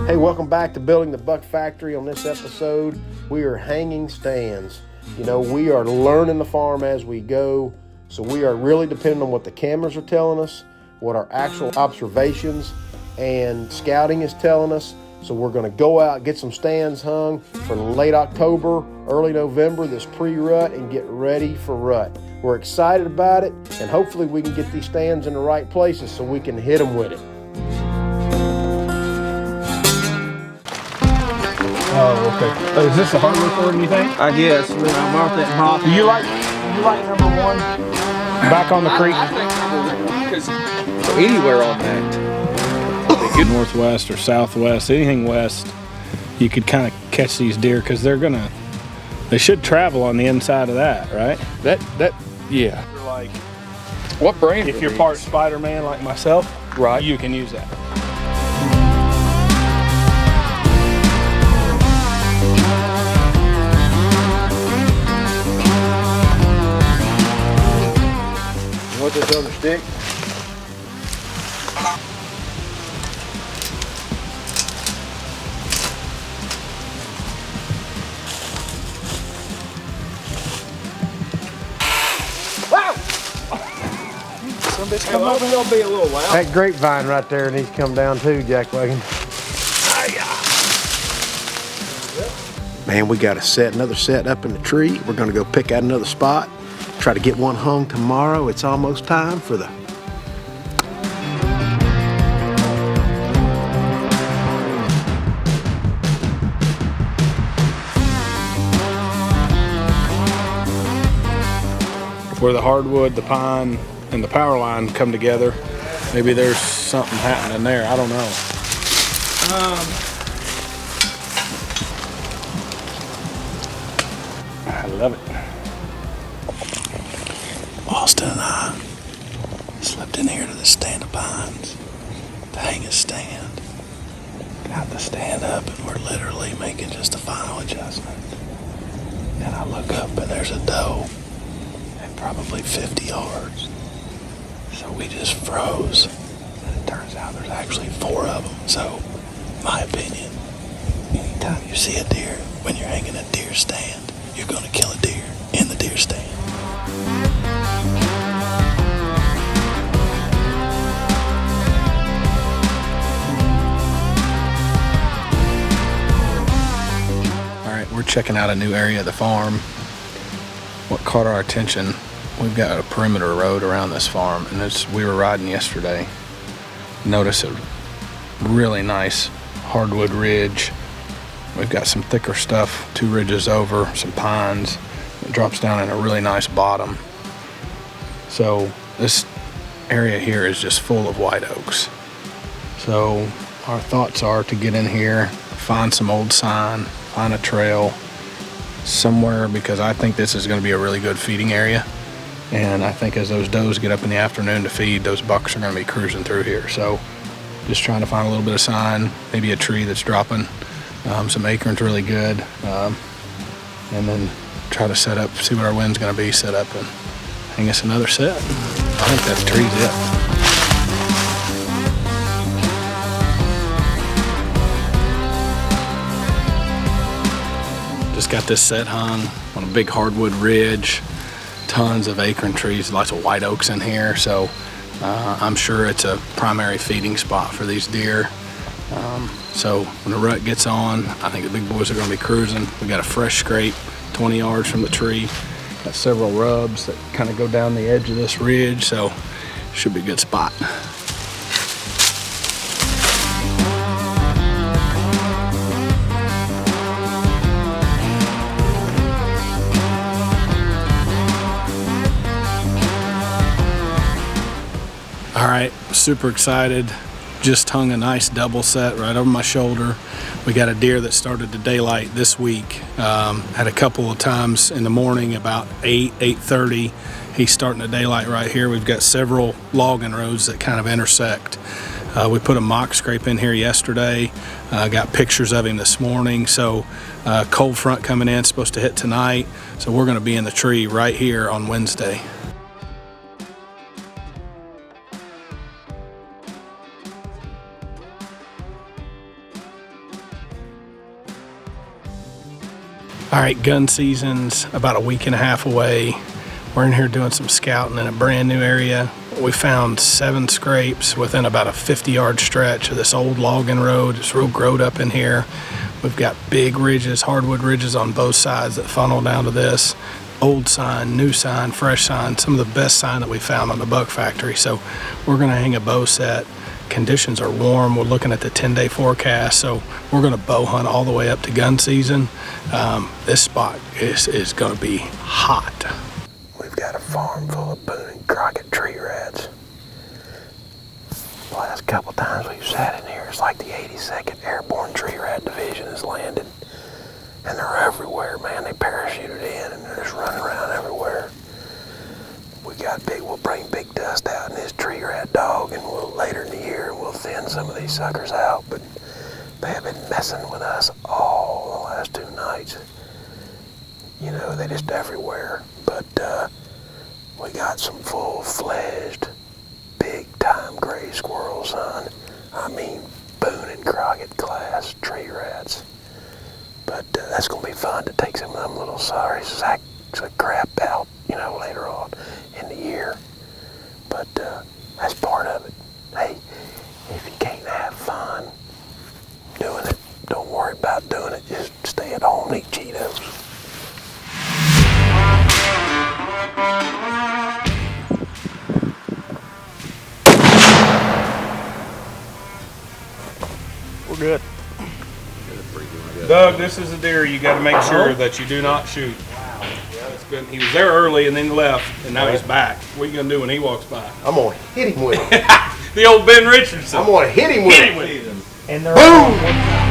Hey, welcome back to Building the Buck Factory. On this episode, we are hanging stands. You know, we are learning the farm as we go, so we are really depending on what the cameras are telling us, what our actual observations and scouting is telling us. So we're going to go out, get some stands hung for late October, early November, this pre-rut, and get ready for rut. We're excited about it, and hopefully we can get these stands in the right places so we can hit them with it. Oh, okay. Oh, is this a hard recording, you think? I guess. I marked that hot. Do you like number one? Back on the creek? I think because anywhere on that. Northwest or southwest, anything west, you could kind of catch these deer because they should travel on the inside of that, right? Yeah. Like, What brand? if you're part Spider-Man like myself, Right. you can use that. You want this other stick? Come up, it'll be a little loud. That grapevine right there needs to come down too, Jack Wagon. Man, we got another set up in the tree. We're gonna go pick out another spot. Try to get one hung tomorrow. It's almost time for the Where the hardwood, the pine, and the power line come together. Maybe there's something happening there. I don't know. I love it. Austin and I slipped in here to the stand of pines to hang a stand. Got the stand up and we're literally making just a final adjustment. And I look up and there's a doe at probably 50 yards. So we just froze. And it turns out there's actually 4 of them. So, in my opinion, anytime you see a deer, when you're hanging a deer stand, you're gonna kill a deer in the deer stand. We're checking out a new area of the farm. What caught our attention, we've got a perimeter road around this farm, and we were riding yesterday. Noticed a really nice hardwood ridge. We've got some thicker stuff, 2 ridges over, some pines. It drops down in a really nice bottom. So this area here is just full of white oaks. So our thoughts are to get in here, find some old sign, find a trail somewhere, because I think this is going to be a really good feeding area. And I think as those does get up in the afternoon to feed, those bucks are going to be cruising through here. So just trying to find a little bit of sign, maybe a tree that's dropping some acorns really good, and then try to set up, see what our wind's going to be, set up and hang us another set. I think that tree's it. Got this set hung on a big hardwood ridge, tons of acorn trees, lots of white oaks in here, so I'm sure it's a primary feeding spot for these deer. So when the rut gets on, I think the big boys are going to be cruising. We got a fresh scrape 20 yards from the tree, got several rubs that kind of go down the edge of this ridge, so should be a good spot. All right, super excited. just hung a nice double set right over my shoulder. We got a deer that started to daylight this week. Had a couple of times in the morning about 8:30. He's starting to daylight right here. We've got several logging roads that kind of intersect. We put a mock scrape in here yesterday. Got pictures of him this morning. So cold front coming in, supposed to hit tonight. So we're going to be in the tree right here on Wednesday. All right, gun season's about a week and a half away. We're in here doing some scouting in a brand new area. We found 7 scrapes within about a 50-yard stretch of this old logging road. It's real growed up in here. We've got big ridges, hardwood ridges on both sides that funnel down to this. Old sign, new sign, fresh sign, some of the best sign that we found on the Buck Factory. So we're gonna hang a bow set. Conditions are warm. We're looking at the 10-day forecast, so we're going to bow hunt all the way up to gun season. This spot is going to be hot. We've got a farm full of Boone and Crockett tree rats. The last couple times we've sat in here, it's like the 82nd Airborne Tree Rat Division has landed. And they're everywhere, man. They parachuted in and they're just running around everywhere. We'll bring Big Dust out in his tree rat dog, and later in the year we'll thin some of these suckers out. But they have been messing with us all the last 2 nights. You know, they're just everywhere. But we got some full-fledged, big-time gray squirrels, son. I mean, Boone and Crockett class tree rats. But that's gonna be fun to take some of them little sorry sacks of crap out, you know, later on in the year. But that's part of it. Hey, if you can't have fun doing it, don't worry about doing it. Just stay at home and eat Cheetos. We're good. Doug, this is a deer you got to make sure that you do not shoot. He was there early and then left, and now he's back. What are you going to do when he walks by? I'm going to hit him with it. The old Ben Richardson. I'm going to hit him with it. Hit him with it. And boom!